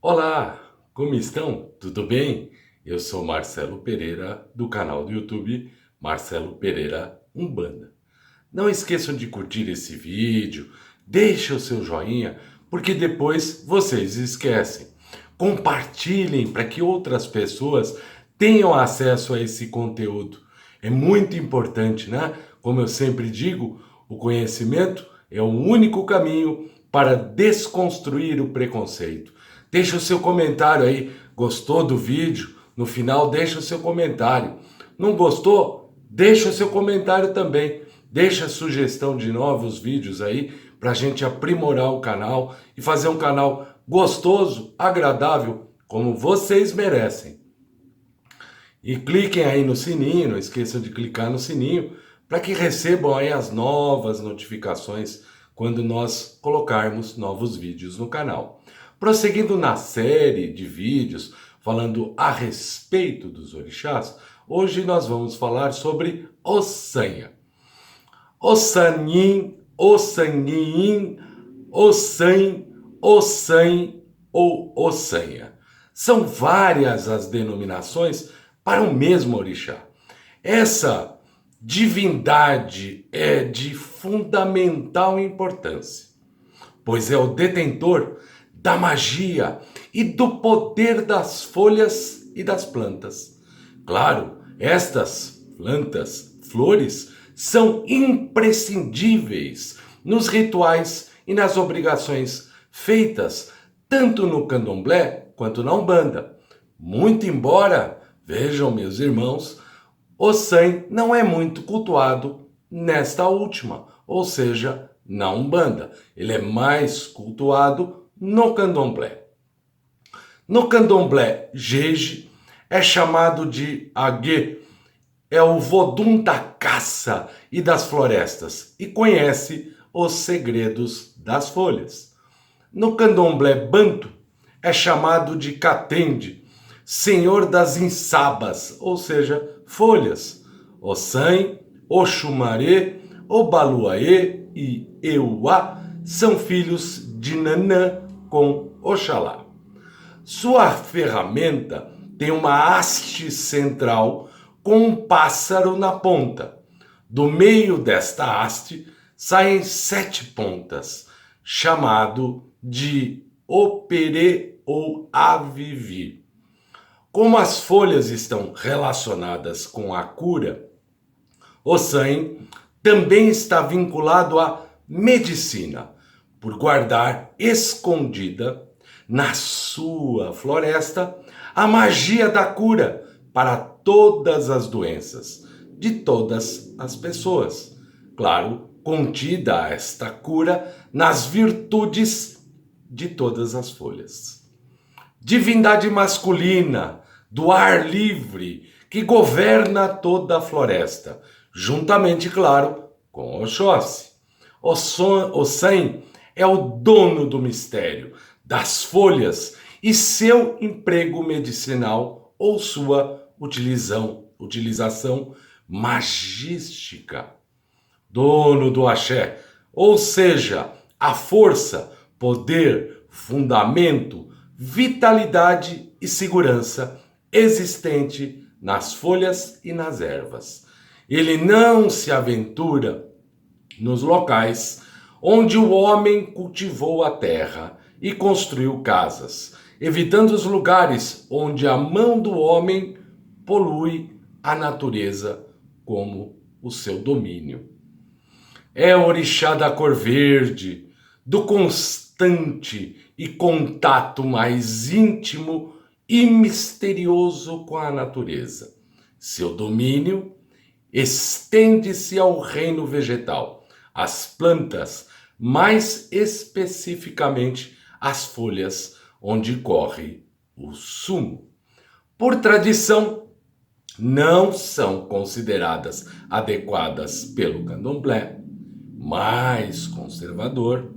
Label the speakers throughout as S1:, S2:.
S1: Olá, como estão? Tudo bem? Eu sou Marcelo Pereira, do canal do YouTube Marcelo Pereira Umbanda. Não esqueçam de curtir esse vídeo, deixe o seu joinha, porque depois vocês esquecem. Compartilhem para que outras pessoas tenham acesso a esse conteúdo. É muito importante, né? Como eu sempre digo, o conhecimento é o único caminho para desconstruir o preconceito. Deixa o seu comentário aí. Gostou do vídeo? No final, deixa o seu comentário. Não gostou? Deixa o seu comentário também. Deixa a sugestão de novos vídeos aí para a gente aprimorar o canal e fazer um canal gostoso, agradável, como vocês merecem. E cliquem aí no sininho, não esqueçam de clicar no sininho para que recebam aí as novas notificações quando nós colocarmos novos vídeos no canal. Prosseguindo na série de vídeos falando a respeito dos orixás, hoje nós vamos falar sobre Ossanha. Ossanin, Ossanin, Ossan, Ossan ou Ossanha. São várias as denominações para o mesmo orixá. Essa divindade é de fundamental importância, pois é o detentor da magia e do poder das folhas e das plantas. Claro, estas plantas, flores, são imprescindíveis nos rituais e nas obrigações feitas tanto no candomblé quanto na umbanda. Muito embora, vejam meus irmãos, o San não é muito cultuado nesta última, ou seja, na umbanda. Ele é mais cultuado no candomblé. No candomblé, Jeje é chamado de Agé, é o vodum da caça e das florestas e conhece os segredos das folhas. No candomblé Banto, é chamado de Catende, senhor das insabas, ou seja, folhas. Ossan, Oxumaré, Obaluaê e Euá são filhos de Nanã com Oxalá. Sua ferramenta tem uma haste central com um pássaro na ponta. Do meio desta haste saem 7 pontas, chamado de operê ou avivi. Como as folhas estão relacionadas com a cura, o San também está vinculado à medicina, por guardar escondida na sua floresta a magia da cura para todas as doenças de todas as pessoas. Claro, contida esta cura nas virtudes de todas as folhas. Divindade masculina do ar livre que governa toda a floresta, juntamente, claro, com Oxóssi. O San é o dono do mistério, das folhas e seu emprego medicinal ou sua utilização magística. Dono do axé, ou seja, a força, poder, fundamento, vitalidade e segurança existente nas folhas e nas ervas. Ele não se aventura nos locais onde o homem cultivou a terra e construiu casas, evitando os lugares onde a mão do homem polui a natureza como o seu domínio. É o orixá da cor verde, do constante e contato mais íntimo e misterioso com a natureza. Seu domínio estende-se ao reino vegetal, às plantas, mais especificamente às folhas onde corre o sumo. Por tradição, não são consideradas adequadas pelo candomblé, mais conservador,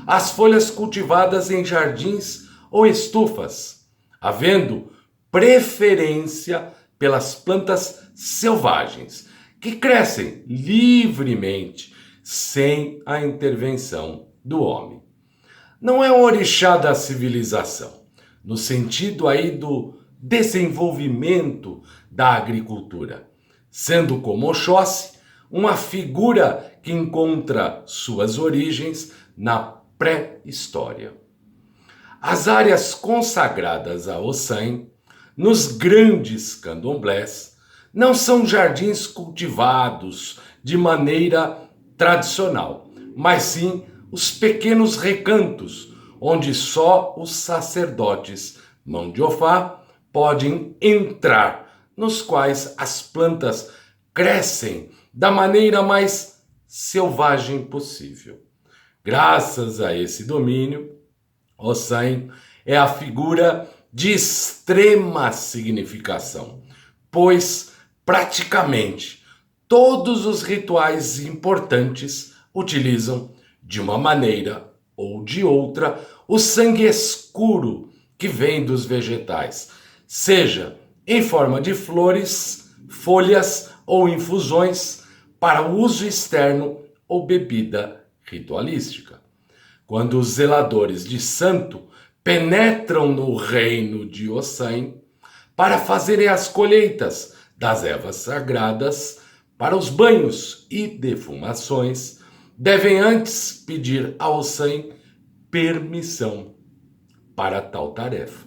S1: as folhas cultivadas em jardins ou estufas, havendo preferência pelas plantas selvagens, que crescem livremente, sem a intervenção do homem. Não é um orixá da civilização, no sentido aí do desenvolvimento da agricultura, sendo como Oxóssi uma figura que encontra suas origens na pré-história. As áreas consagradas a Ossan, nos grandes candomblés, não são jardins cultivados de maneira tradicional, mas sim os pequenos recantos onde só os sacerdotes mão de Ofá podem entrar, nos quais as plantas crescem da maneira mais selvagem possível. Graças a esse domínio, Ossan é a figura de extrema significação, pois praticamente todos os rituais importantes utilizam, de uma maneira ou de outra, o sangue escuro que vem dos vegetais, seja em forma de flores, folhas ou infusões para uso externo ou bebida ritualística. Quando os zeladores de santo penetram no reino de Ossan para fazerem as colheitas das ervas sagradas para os banhos e defumações, devem antes pedir a Ossan permissão para tal tarefa.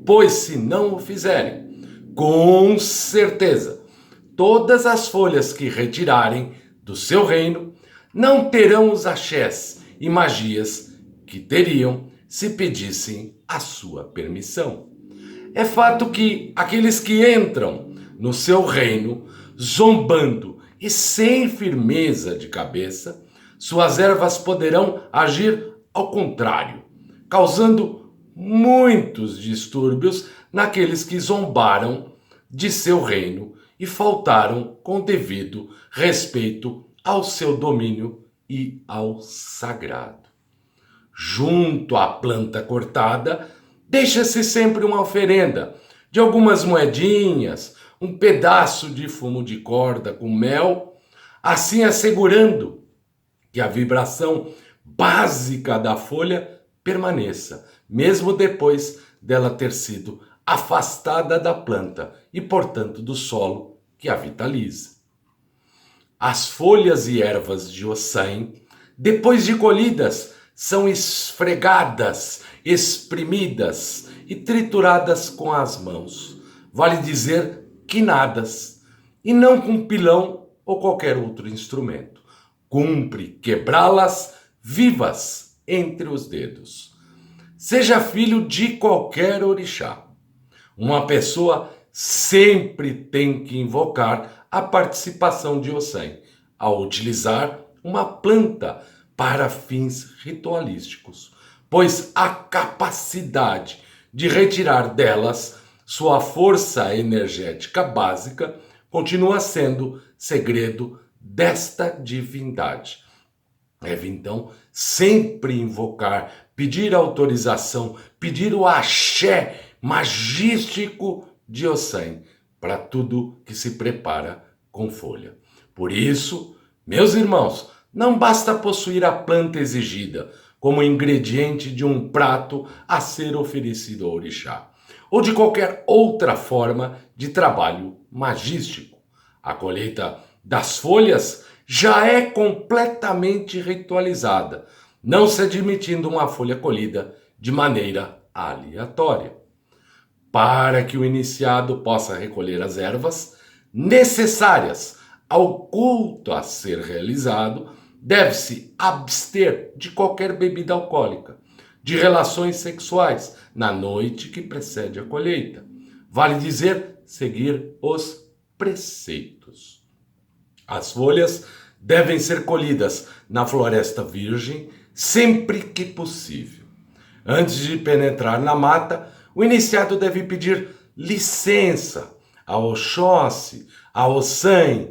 S1: Pois se não o fizerem, com certeza, todas as folhas que retirarem do seu reino não terão os axés e magias que teriam se pedissem a sua permissão. É fato que aqueles que entram no seu reino zombando e sem firmeza de cabeça, suas ervas poderão agir ao contrário, causando muitos distúrbios naqueles que zombaram de seu reino e faltaram com devido respeito ao seu domínio e ao sagrado. Junto à planta cortada, deixa-se sempre uma oferenda de algumas moedinhas, um pedaço de fumo de corda com mel, assim assegurando que a vibração básica da folha permaneça, mesmo depois dela ter sido afastada da planta e, portanto, do solo que a vitaliza. As folhas e ervas de Ossan, depois de colhidas, são esfregadas, espremidas e trituradas com as mãos. Vale dizer, quinadas, e não com pilão ou qualquer outro instrumento. Cumpre quebrá-las vivas entre os dedos. Seja filho de qualquer orixá, uma pessoa sempre tem que invocar a participação de Ossan ao utilizar uma planta para fins ritualísticos, pois a capacidade de retirar delas sua força energética básica continua sendo segredo desta divindade. Deve então sempre invocar, pedir autorização, pedir o axé magístico de Ossan para tudo que se prepara com folha. Por isso, meus irmãos, não basta possuir a planta exigida como ingrediente de um prato a ser oferecido ao orixá, ou de qualquer outra forma de trabalho magístico. A colheita das folhas já é completamente ritualizada, não se admitindo uma folha colhida de maneira aleatória. Para que o iniciado possa recolher as ervas necessárias ao culto a ser realizado, deve-se abster de qualquer bebida alcoólica, de relações sexuais na noite que precede a colheita. Vale dizer, seguir os preceitos. As folhas devem ser colhidas na floresta virgem sempre que possível. Antes de penetrar na mata, o iniciado deve pedir licença a Oxóssi, a Ossan,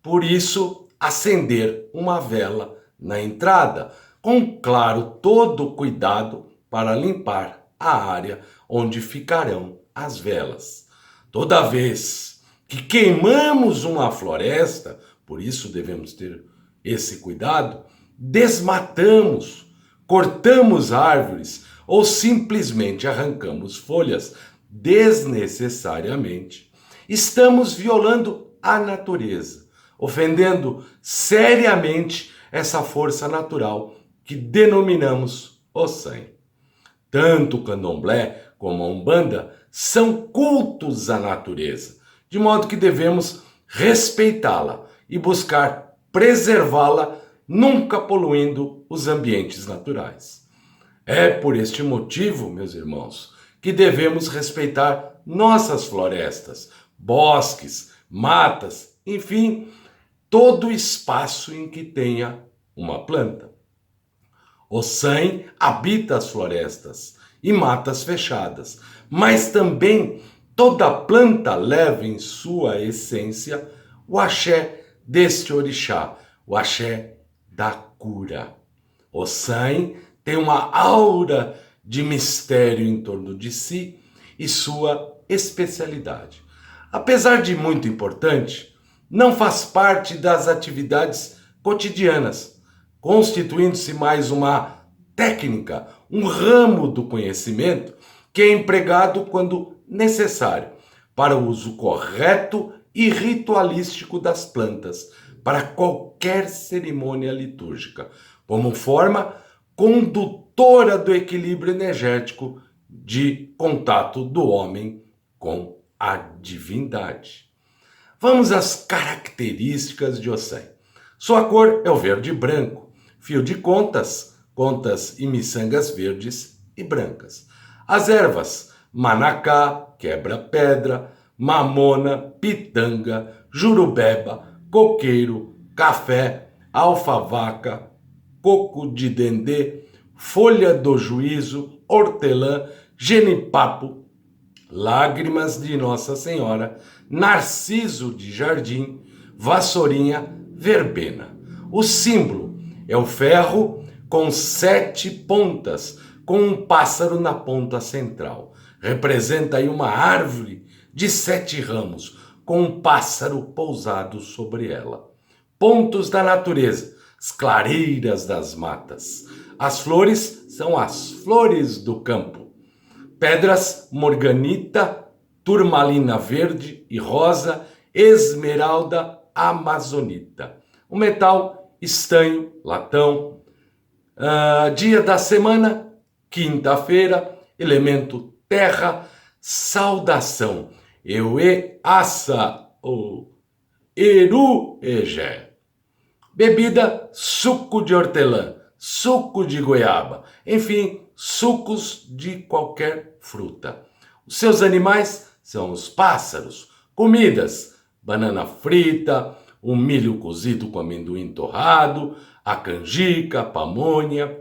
S1: por isso acender uma vela na entrada, com claro todo o cuidado para limpar a área onde ficarão as velas. Toda vez que queimamos uma floresta, por isso devemos ter esse cuidado, desmatamos, cortamos árvores ou simplesmente arrancamos folhas desnecessariamente, estamos violando a natureza, ofendendo seriamente essa força natural que denominamos Ossan. Tanto o candomblé como a umbanda são cultos à natureza, de modo que devemos respeitá-la e buscar preservá-la, nunca poluindo os ambientes naturais. É por este motivo, meus irmãos, que devemos respeitar nossas florestas, bosques, matas, enfim, todo espaço em que tenha uma planta. Ossan habita as florestas e matas fechadas, mas também toda planta leva em sua essência o axé deste orixá, o axé da cura. Ossan tem uma aura de mistério em torno de si e sua especialidade. Apesar de muito importante, não faz parte das atividades cotidianas, constituindo-se mais uma técnica, um ramo do conhecimento que é empregado quando necessário para o uso correto e ritualístico das plantas, para qualquer cerimônia litúrgica, como forma condutora do equilíbrio energético de contato do homem com a divindade. Vamos às características de Ossan. Sua cor é o verde e branco, fio de contas e miçangas verdes e brancas. As ervas, manacá, quebra-pedra, mamona, pitanga, jurubeba, coqueiro, café, alfavaca, coco de dendê, folha do juízo, hortelã, genipapo, lágrimas de Nossa Senhora, narciso de jardim, vassourinha, verbena. O símbolo é o ferro com 7 pontas, com um pássaro na ponta central. Representa aí uma árvore de 7 ramos, com um pássaro pousado sobre ela. Pontos da natureza, as clareiras das matas. As flores são as flores do campo. Pedras, morganita, turmalina verde e rosa, esmeralda, amazonita. O metal, estanho, latão. Dia da semana, quinta-feira, elemento terra, saudação. Eue, assa, o eru, egé. Bebida, suco de hortelã, suco de goiaba, enfim, sucos de qualquer fruta. Os seus animais são os pássaros. Comidas, banana frita, um milho cozido com amendoim torrado, a canjica, pamonha,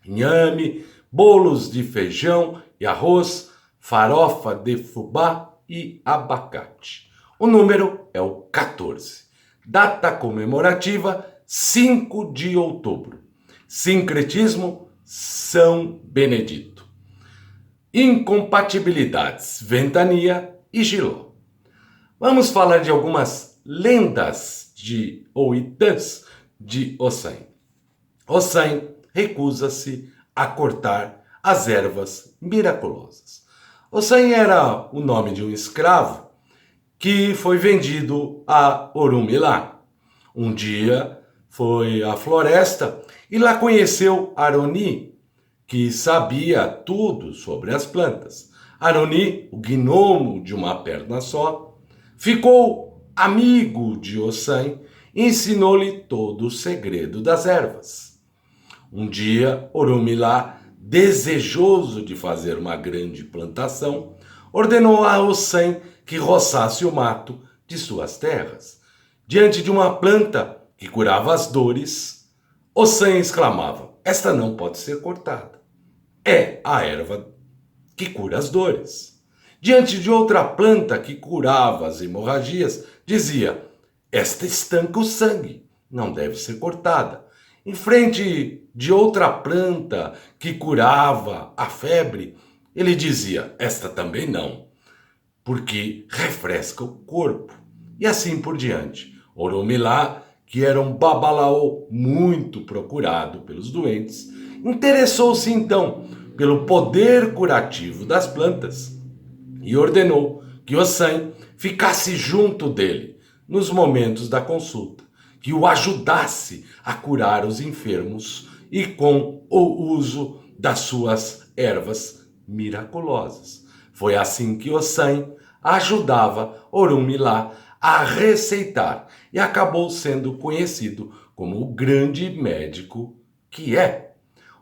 S1: inhame, bolos de feijão e arroz, farofa de fubá e abacate. O número é o 14. Data comemorativa, 5 de outubro. Sincretismo, São Benedito. Incompatibilidades, ventania e giló. Vamos falar de algumas lendas ou itãs de Ossan. Ossan recusa-se a cortar as ervas miraculosas. Ossan era o nome de um escravo que foi vendido a Orunmilá. Um dia foi à floresta e lá conheceu Aroni, que sabia tudo sobre as plantas. Aroni, o gnomo de uma perna só, ficou amigo de Ossan e ensinou-lhe todo o segredo das ervas. Um dia, Orunmilá, desejoso de fazer uma grande plantação, ordenou a Ossan que roçasse o mato de suas terras. Diante de uma planta que curava as dores, Ossan exclamava: "Esta não pode ser cortada. É a erva que cura as dores." Diante de outra planta que curava as hemorragias, dizia: "Esta estanca o sangue, não deve ser cortada." Em frente de outra planta que curava a febre, ele dizia: "Esta também não, porque refresca o corpo." E assim por diante. Orunmilá, que era um babalaô muito procurado pelos doentes, interessou-se então pelo poder curativo das plantas e ordenou que Ossan ficasse junto dele nos momentos da consulta, que o ajudasse a curar os enfermos e com o uso das suas ervas miraculosas. Foi assim que Ossan ajudava Orunmila a receitar e acabou sendo conhecido como o grande médico que é.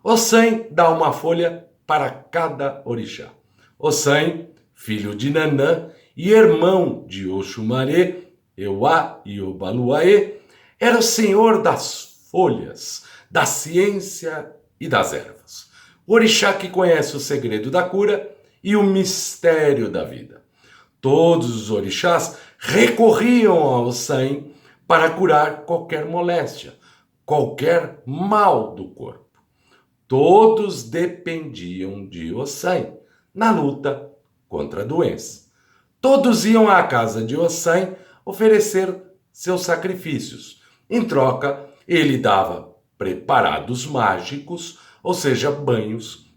S1: Ossan dá uma folha para cada orixá. Ossan, filho de Nanã e irmão de Oxumaré, Euá e Obaluaê, era o senhor das folhas, da ciência e das ervas. O orixá que conhece o segredo da cura e o mistério da vida. Todos os orixás recorriam ao Ossan para curar qualquer moléstia, qualquer mal do corpo. Todos dependiam de Ossan na luta contra a doença. Todos iam à casa de Ossan oferecer seus sacrifícios. Em troca, ele dava preparados mágicos, ou seja, banhos,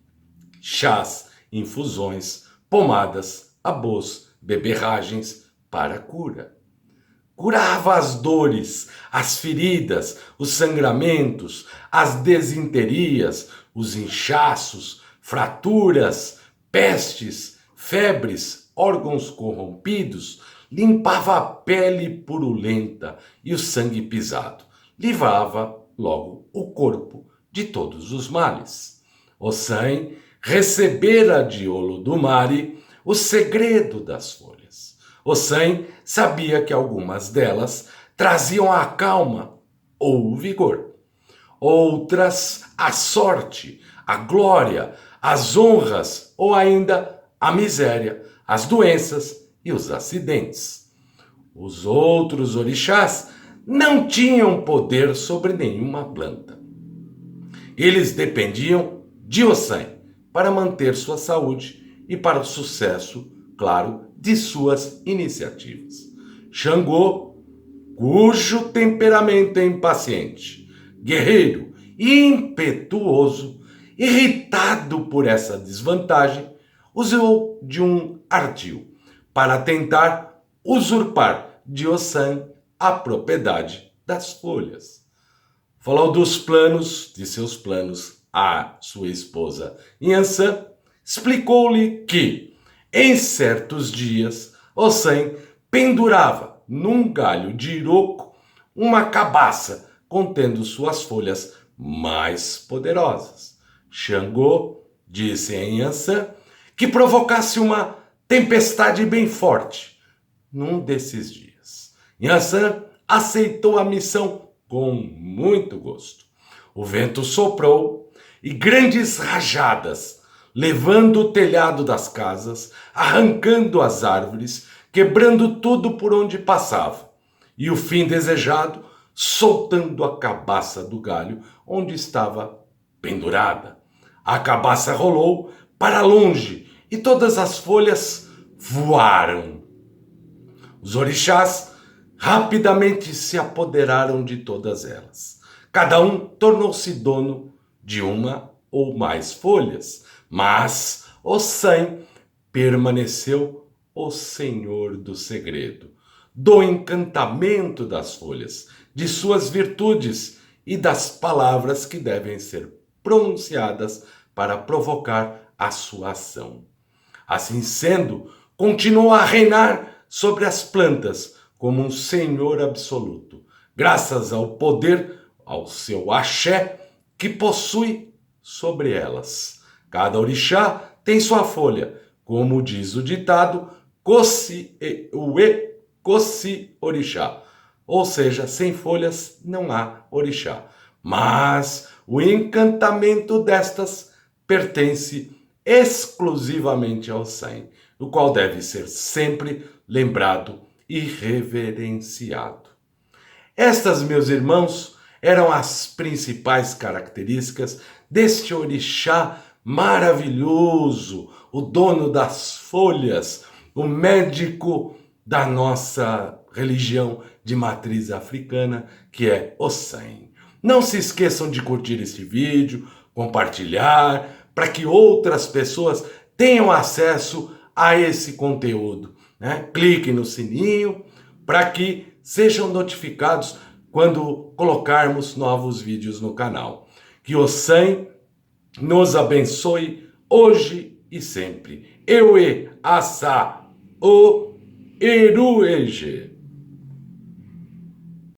S1: chás, infusões, pomadas, abôs, beberragens para a cura. Curava as dores, as feridas, os sangramentos, as desinterias, os inchaços, fraturas, pestes, febres, órgãos corrompidos, limpava a pele purulenta e o sangue pisado, livrava logo o corpo de todos os males. Ossan recebera de Olodumare o segredo das folhas. Ossan sabia que algumas delas traziam a calma ou o vigor, outras a sorte, a glória, as honras ou ainda a miséria, as doenças e os acidentes. Os outros orixás não tinham poder sobre nenhuma planta. Eles dependiam de Ossan para manter sua saúde e para o sucesso, claro, de suas iniciativas. Xangô, cujo temperamento é impaciente, guerreiro e impetuoso, irritado por essa desvantagem, usou de um ardil para tentar usurpar de Ossan a propriedade das folhas. Falou dos planos, de seus planos, à sua esposa Inhansã, explicou-lhe que, em certos dias, Ossan pendurava num galho de iroco uma cabaça contendo suas folhas mais poderosas. Xangô disse a Inhansã que provocasse uma tempestade bem forte num desses dias. Inhansã aceitou a missão com muito gosto. O vento soprou e grandes rajadas, levando o telhado das casas, arrancando as árvores, quebrando tudo por onde passava. E o fim desejado, soltando a cabaça do galho onde estava pendurada. A cabaça rolou para longe e todas as folhas voaram. Os orixás rapidamente se apoderaram de todas elas. Cada um tornou-se dono de uma ou mais folhas, mas Ossan permaneceu o senhor do segredo, do encantamento das folhas, de suas virtudes e das palavras que devem ser pronunciadas para provocar a sua ação. Assim sendo, continuou a reinar sobre as plantas como um senhor absoluto, graças ao poder, ao seu axé, que possui sobre elas. Cada orixá tem sua folha, como diz o ditado, Kosi e Ue Kosi orixá. Ou seja, sem folhas não há orixá. Mas o encantamento destas pertence exclusivamente ao Ossan, o qual deve ser sempre lembrado e reverenciado. Estas, meus irmãos, eram as principais características deste orixá maravilhoso, o dono das folhas, o médico da nossa religião de matriz africana, que é Ossan. Não se esqueçam de curtir este vídeo, compartilhar, para que outras pessoas tenham acesso a esse conteúdo, né? Clique no sininho para que sejam notificados quando colocarmos novos vídeos no canal. Que o San nos abençoe hoje e sempre. Ewe Asa O Eruege.